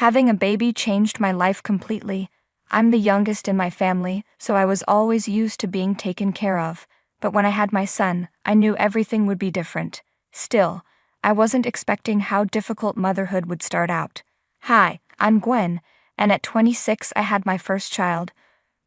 Having a baby changed my life completely. I'm the youngest in my family, so I was always used to being taken care of, but when I had my son, I knew everything would be different. Still, I wasn't expecting how difficult motherhood would start out. Hi, I'm Gwen, and at 26 I had my first child.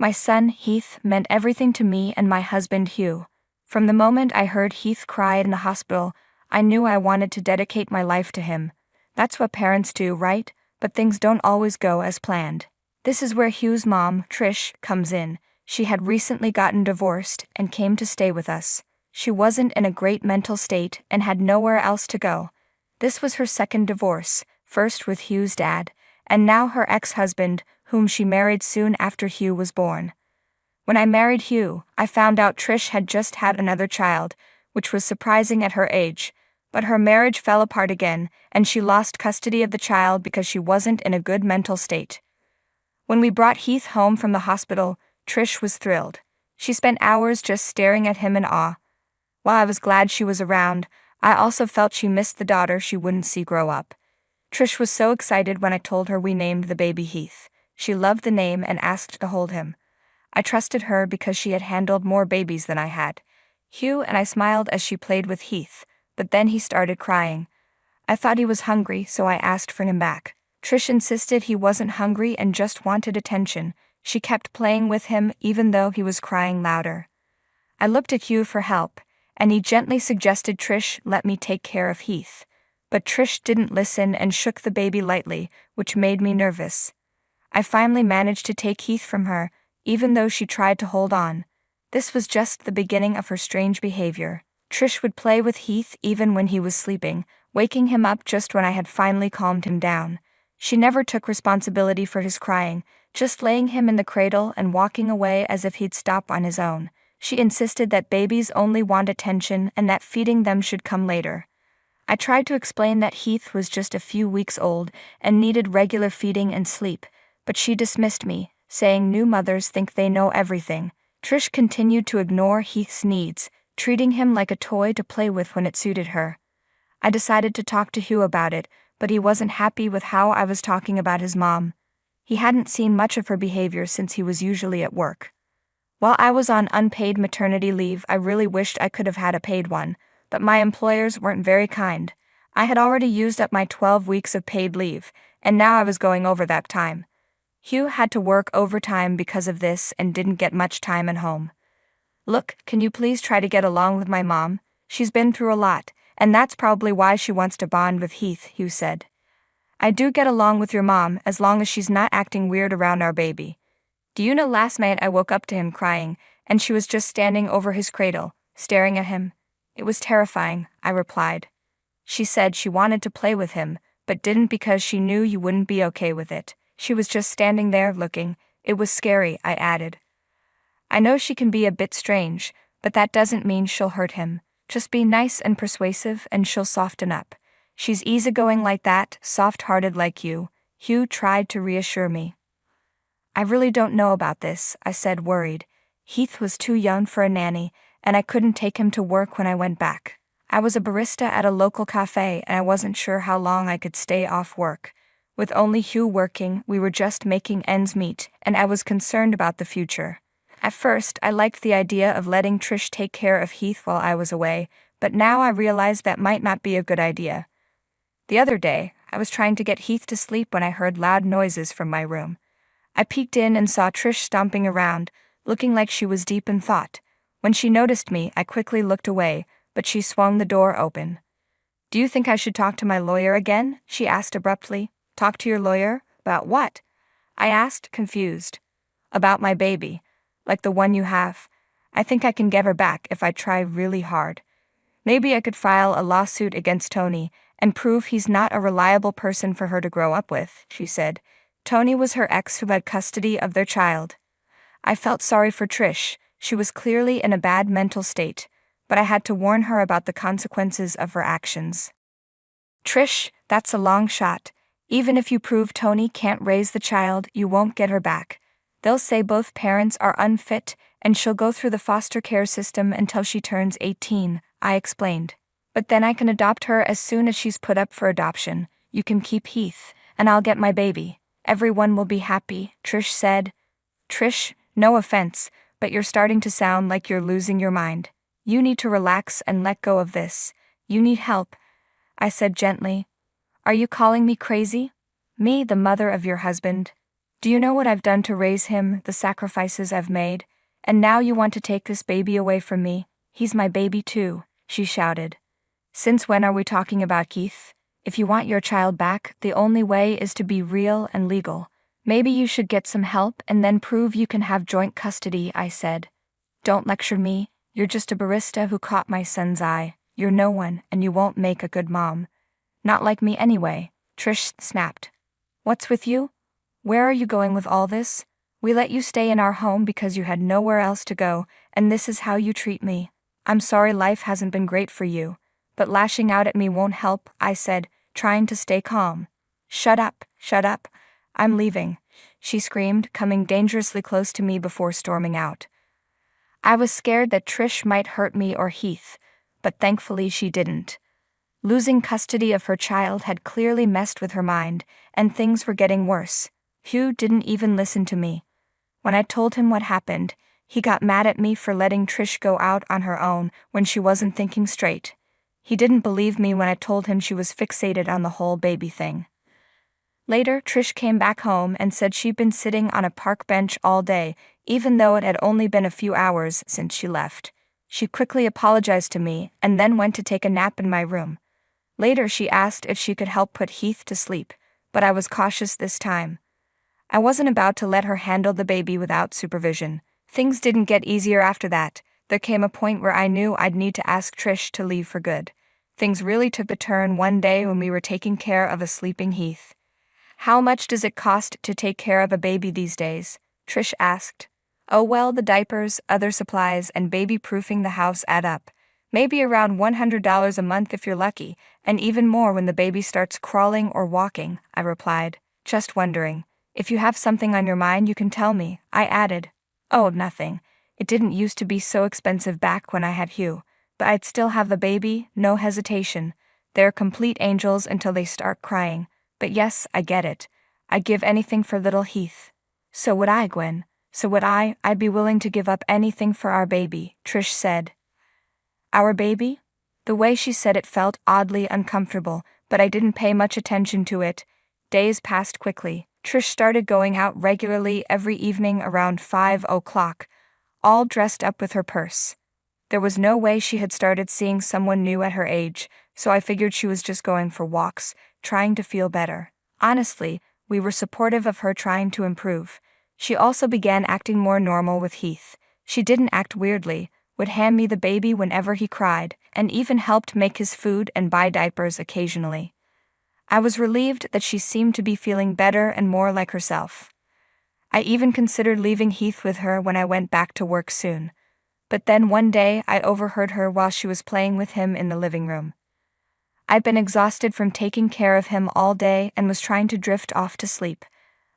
My son, Heath, meant everything to me and my husband, Hugh. From the moment I heard Heath cry in the hospital, I knew I wanted to dedicate my life to him. That's what parents do, right? But things don't always go as planned. This is where Hugh's mom, Trish, comes in. She had recently gotten divorced and came to stay with us. She wasn't in a great mental state and had nowhere else to go. This was her second divorce, first with Hugh's dad, and now her ex-husband, whom she married soon after Hugh was born. When I married Hugh, I found out Trish had just had another child, which was surprising at her age, but her marriage fell apart again, and she lost custody of the child because she wasn't in a good mental state. When we brought Heath home from the hospital, Trish was thrilled. She spent hours just staring at him in awe. While I was glad she was around, I also felt she missed the daughter she wouldn't see grow up. Trish was so excited when I told her we named the baby Heath. She loved the name and asked to hold him. I trusted her because she had handled more babies than I had. Hugh and I smiled as she played with Heath, but then he started crying. I thought he was hungry, so I asked for him back. Trish insisted he wasn't hungry and just wanted attention. She kept playing with him even though he was crying louder. I looked at Hugh for help, and he gently suggested Trish let me take care of Heath. But Trish didn't listen and shook the baby lightly, which made me nervous. I finally managed to take Heath from her, even though she tried to hold on. This was just the beginning of her strange behavior. Trish would play with Heath even when he was sleeping, waking him up just when I had finally calmed him down. She never took responsibility for his crying, just laying him in the cradle and walking away as if he'd stop on his own. She insisted that babies only want attention and that feeding them should come later. I tried to explain that Heath was just a few weeks old and needed regular feeding and sleep, but she dismissed me, saying new mothers think they know everything. Trish continued to ignore Heath's needs, treating him like a toy to play with when it suited her. I decided to talk to Hugh about it, but he wasn't happy with how I was talking about his mom. He hadn't seen much of her behavior since he was usually at work. While I was on unpaid maternity leave, I really wished I could have had a paid one, but my employers weren't very kind. I had already used up my 12 weeks of paid leave, and now I was going over that time. Hugh had to work overtime because of this and didn't get much time at home. Look, can you please try to get along with my mom? She's been through a lot, and that's probably why she wants to bond with Heath, Hugh said. I do get along with your mom as long as she's not acting weird around our baby. Do you know last night I woke up to him crying, and she was just standing over his cradle, staring at him. It was terrifying, I replied. She said she wanted to play with him, but didn't because she knew you wouldn't be okay with it. She was just standing there looking. It was scary, I added. I know she can be a bit strange, but that doesn't mean she'll hurt him. Just be nice and persuasive and she'll soften up. She's easygoing like that, soft-hearted like you. Hugh tried to reassure me. I really don't know about this, I said, worried. Heath was too young for a nanny, and I couldn't take him to work when I went back. I was a barista at a local cafe and I wasn't sure how long I could stay off work. With only Hugh working, we were just making ends meet, and I was concerned about the future. At first, I liked the idea of letting Trish take care of Heath while I was away, but now I realized that might not be a good idea. The other day, I was trying to get Heath to sleep when I heard loud noises from my room. I peeked in and saw Trish stomping around, looking like she was deep in thought. When she noticed me, I quickly looked away, but she swung the door open. Do you think I should talk to my lawyer again? She asked abruptly. Talk to your lawyer? About what? I asked, confused. About my baby. Like the one you have. I think I can get her back if I try really hard. Maybe I could file a lawsuit against Tony and prove he's not a reliable person for her to grow up with, she said. Tony was her ex who had custody of their child. I felt sorry for Trish. She was clearly in a bad mental state, but I had to warn her about the consequences of her actions. Trish, that's a long shot. Even if you prove Tony can't raise the child, you won't get her back. They'll say both parents are unfit, and she'll go through the foster care system until she turns 18, I explained. But then I can adopt her as soon as she's put up for adoption. You can keep Heath, and I'll get my baby. Everyone will be happy, Trish said. Trish, no offense, but you're starting to sound like you're losing your mind. You need to relax and let go of this. You need help, I said gently. Are you calling me crazy? Me, the mother of your husband? Do you know what I've done to raise him, the sacrifices I've made? And now you want to take this baby away from me? He's my baby too, she shouted. Since when are we talking about Keith? If you want your child back, the only way is to be real and legal. Maybe you should get some help and then prove you can have joint custody, I said. Don't lecture me, you're just a barista who caught my son's eye. You're no one, and you won't make a good mom. Not like me anyway, Trish snapped. What's with you? Where are you going with all this? We let you stay in our home because you had nowhere else to go, and this is how you treat me. I'm sorry life hasn't been great for you, but lashing out at me won't help, I said, trying to stay calm. Shut up, I'm leaving, she screamed, coming dangerously close to me before storming out. I was scared that Trish might hurt me or Heath, but thankfully she didn't. Losing custody of her child had clearly messed with her mind, and things were getting worse. Hugh didn't even listen to me. When I told him what happened, he got mad at me for letting Trish go out on her own when she wasn't thinking straight. He didn't believe me when I told him she was fixated on the whole baby thing. Later, Trish came back home and said she'd been sitting on a park bench all day, even though it had only been a few hours since she left. She quickly apologized to me and then went to take a nap in my room. Later she asked if she could help put Heath to sleep, but I was cautious this time. I wasn't about to let her handle the baby without supervision. Things didn't get easier after that. There came a point where I knew I'd need to ask Trish to leave for good. Things really took a turn one day when we were taking care of a sleeping Heath. How much does it cost to take care of a baby these days? Trish asked. Oh well, the diapers, other supplies, and baby-proofing the house add up. Maybe around $100 a month if you're lucky, and even more when the baby starts crawling or walking, I replied, just wondering. If you have something on your mind you can tell me, I added. Oh, nothing. It didn't used to be so expensive back when I had Hugh, but I'd still have the baby, no hesitation. They're complete angels until they start crying. But yes, I get it. I'd give anything for little Heath. So would I, Gwen. So would I. I'd be willing to give up anything for our baby, Trish said. Our baby? The way she said it felt oddly uncomfortable, but I didn't pay much attention to it. Days passed quickly. Trish started going out regularly every evening around 5 o'clock, all dressed up with her purse. There was no way she had started seeing someone new at her age, so I figured she was just going for walks, trying to feel better. Honestly, we were supportive of her trying to improve. She also began acting more normal with Heath. She didn't act weirdly, would hand me the baby whenever he cried, and even helped make his food and buy diapers occasionally. I was relieved that she seemed to be feeling better and more like herself. I even considered leaving Heath with her when I went back to work soon. But then one day I overheard her while she was playing with him in the living room. I'd been exhausted from taking care of him all day and was trying to drift off to sleep.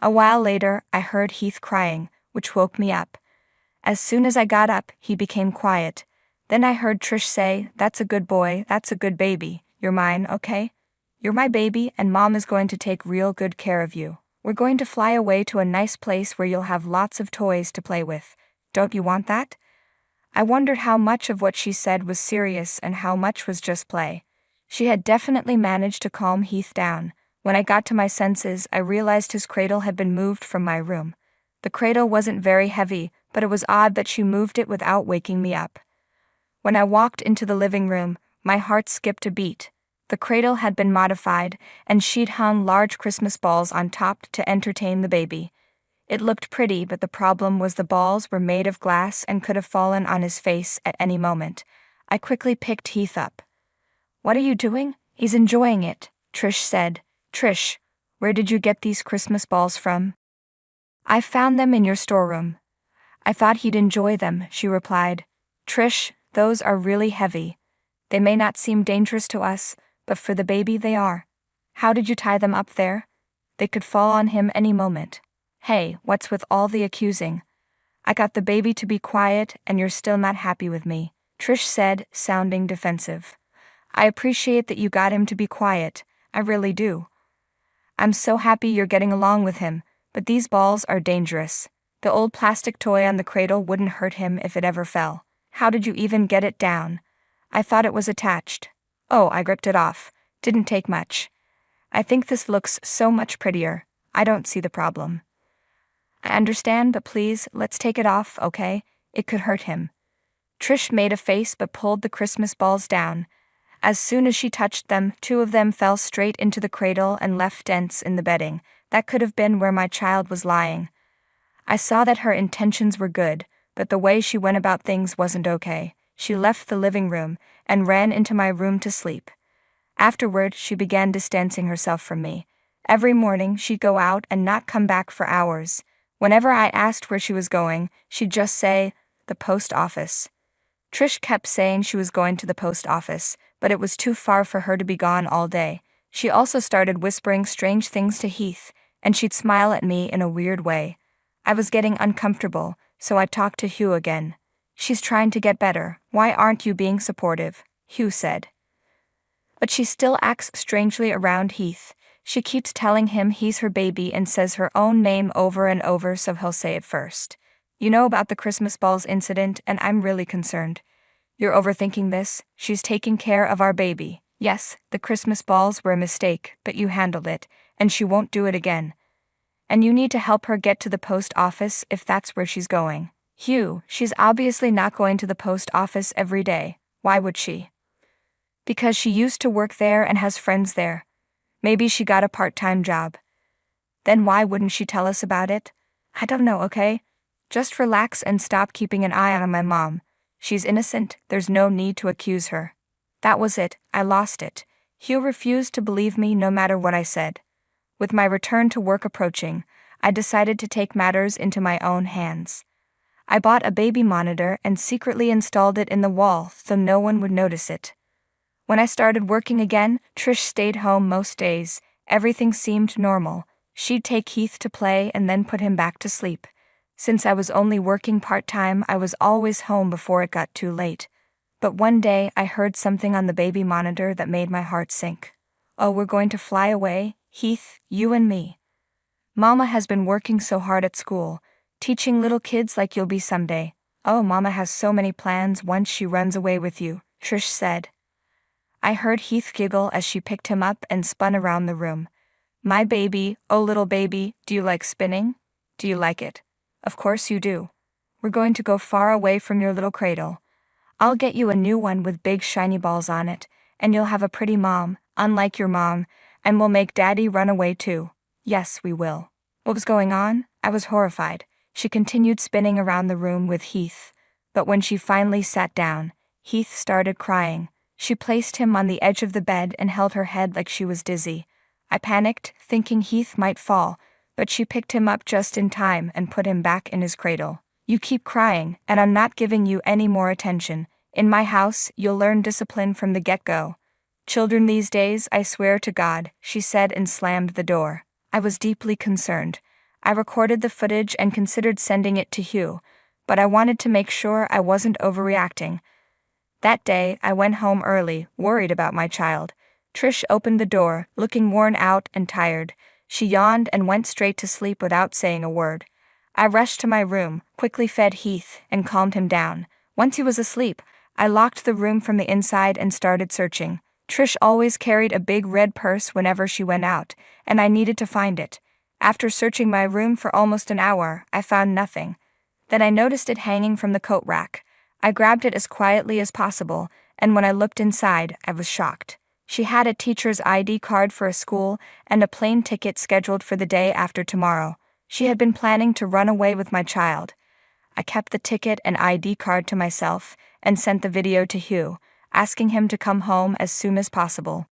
A while later, I heard Heath crying, which woke me up. As soon as I got up, he became quiet. Then I heard Trish say, "That's a good boy, that's a good baby. You're mine, okay? You're my baby, and Mom is going to take real good care of you. We're going to fly away to a nice place where you'll have lots of toys to play with. Don't you want that?" I wondered how much of what she said was serious and how much was just play. She had definitely managed to calm Heath down. When I got to my senses, I realized his cradle had been moved from my room. The cradle wasn't very heavy, but it was odd that she moved it without waking me up. When I walked into the living room, my heart skipped a beat. The cradle had been modified, and she'd hung large Christmas balls on top to entertain the baby. It looked pretty, but the problem was the balls were made of glass and could have fallen on his face at any moment. I quickly picked Heath up. "What are you doing?" "He's enjoying it," Trish said. "Trish, where did you get these Christmas balls from?" "I found them in your storeroom." "I thought he'd enjoy them," she replied. "Trish, those are really heavy. They may not seem dangerous to us, but for the baby they are. How did you tie them up there? They could fall on him any moment." "Hey, what's with all the accusing? I got the baby to be quiet and you're still not happy with me," Trish said, sounding defensive. "I appreciate that you got him to be quiet, I really do. I'm so happy you're getting along with him, but these balls are dangerous. The old plastic toy on the cradle wouldn't hurt him if it ever fell. How did you even get it down? I thought it was attached. Oh, I ripped it off. Didn't take much. I think this looks so much prettier. I don't see the problem. I understand, but please, let's take it off, okay? It could hurt him. Trish made a face but pulled the Christmas balls down. As soon as she touched them, 2 of them fell straight into the cradle and left dents in the bedding. That could have been where my child was lying. I saw that her intentions were good, but the way she went about things wasn't okay. She left the living room and ran into my room to sleep. Afterward, she began distancing herself from me. Every morning, she'd go out and not come back for hours. Whenever I asked where she was going, she'd just say, "The post office." Trish kept saying she was going to the post office, but it was too far for her to be gone all day. She also started whispering strange things to Heath, and she'd smile at me in a weird way. I was getting uncomfortable, so I talked to Hugh again. "She's trying to get better. Why aren't you being supportive?" Hugh said. "But she still acts strangely around Heath. She keeps telling him he's her baby and says her own name over and over, so he'll say it first. You know about the Christmas balls incident, and I'm really concerned. You're overthinking this. She's taking care of our baby. Yes, the Christmas balls were a mistake, but you handled it, and she won't do it again. And you need to help her get to the post office if that's where she's going." "Hugh, she's obviously not going to the post office every day. Why would she?" "Because she used to work there and has friends there. Maybe she got a part-time job." "Then why wouldn't she tell us about it?" "I don't know, okay? Just relax and stop keeping an eye on my mom. She's innocent, there's no need to accuse her." That was it, I lost it. Hugh refused to believe me no matter what I said. With my return to work approaching, I decided to take matters into my own hands. I bought a baby monitor and secretly installed it in the wall so no one would notice it. When I started working again, Trish stayed home most days. Everything seemed normal. She'd take Heath to play and then put him back to sleep. Since I was only working part-time, I was always home before it got too late. But one day, I heard something on the baby monitor that made my heart sink. "Oh, we're going to fly away, Heath, you and me. Mama has been working so hard at school, teaching little kids like you'll be someday. Oh, Mama has so many plans once she runs away with you," Trish said. I heard Heath giggle as she picked him up and spun around the room. "My baby, oh little baby, do you like spinning? Do you like it? Of course you do. We're going to go far away from your little cradle. I'll get you a new one with big shiny balls on it, and you'll have a pretty mom, unlike your mom, and we'll make Daddy run away too. Yes, we will." What was going on? I was horrified. She continued spinning around the room with Heath, but when she finally sat down, Heath started crying. She placed him on the edge of the bed and held her head like she was dizzy. I panicked, thinking Heath might fall, but she picked him up just in time and put him back in his cradle. "You keep crying, and I'm not giving you any more attention. In my house, you'll learn discipline from the get-go. Children these days, I swear to God," she said and slammed the door. I was deeply concerned. I recorded the footage and considered sending it to Hugh, but I wanted to make sure I wasn't overreacting. That day, I went home early, worried about my child. Trish opened the door, looking worn out and tired. She yawned and went straight to sleep without saying a word. I rushed to my room, quickly fed Heath, and calmed him down. Once he was asleep, I locked the room from the inside and started searching. Trish always carried a big red purse whenever she went out, and I needed to find it. After searching my room for almost an hour, I found nothing. Then I noticed it hanging from the coat rack. I grabbed it as quietly as possible, and when I looked inside, I was shocked. She had a teacher's ID card for a school and a plane ticket scheduled for the day after tomorrow. She had been planning to run away with my child. I kept the ticket and ID card to myself and sent the video to Hugh, asking him to come home as soon as possible.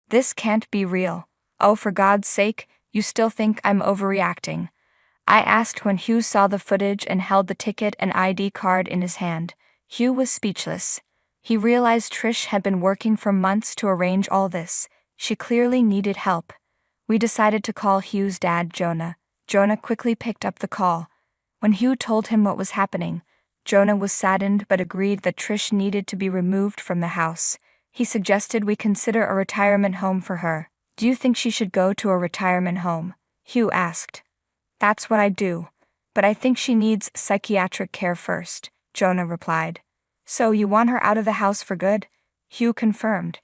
"This can't be real. Oh, for God's sake, you still think I'm overreacting?" I asked when Hugh saw the footage and held the ticket and ID card in his hand. Hugh was speechless. He realized Trish had been working for months to arrange all this. She clearly needed help. We decided to call Hugh's dad, Jonah. Jonah quickly picked up the call. When Hugh told him what was happening, Jonah was saddened but agreed that Trish needed to be removed from the house. He suggested we consider a retirement home for her. Do you think she should go to a retirement home? Hugh asked. That's what I do. But I think she needs psychiatric care first, Jonah replied. So you want her out of the house for good? Hugh confirmed.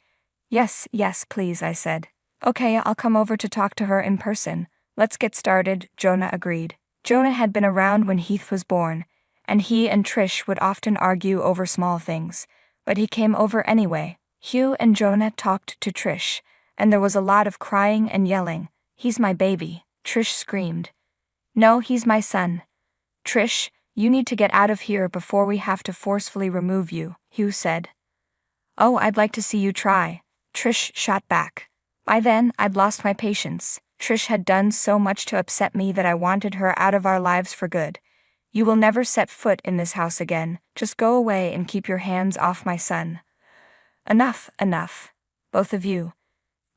Yes, please, I said. Okay, I'll come over to talk to her in person. Let's get started, Jonah agreed. Jonah had been around when Heath was born, and he and Trish would often argue over small things, but he came over anyway. Hugh and Jonah talked to Trish, and there was a lot of crying and yelling. He's my baby, Trish screamed. No, he's my son. Trish, you need to get out of here before we have to forcefully remove you, Hugh said. Oh, I'd like to see you try, Trish shot back. By then, I'd lost my patience. Trish had done so much to upset me that I wanted her out of our lives for good. You will never set foot in this house again. Just go away and keep your hands off my son. Enough. Both of you.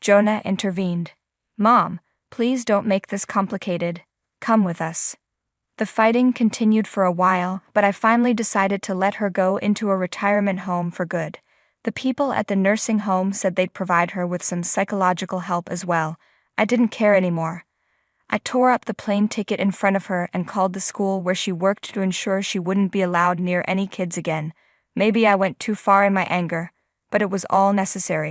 Jonah intervened. Mom, please don't make this complicated. Come with us. The fighting continued for a while, but I finally decided to let her go into a retirement home for good. The people at the nursing home said they'd provide her with some psychological help as well. I didn't care anymore. I tore up the plane ticket in front of her and called the school where she worked to ensure she wouldn't be allowed near any kids again. Maybe I went too far in my anger, but it was all necessary.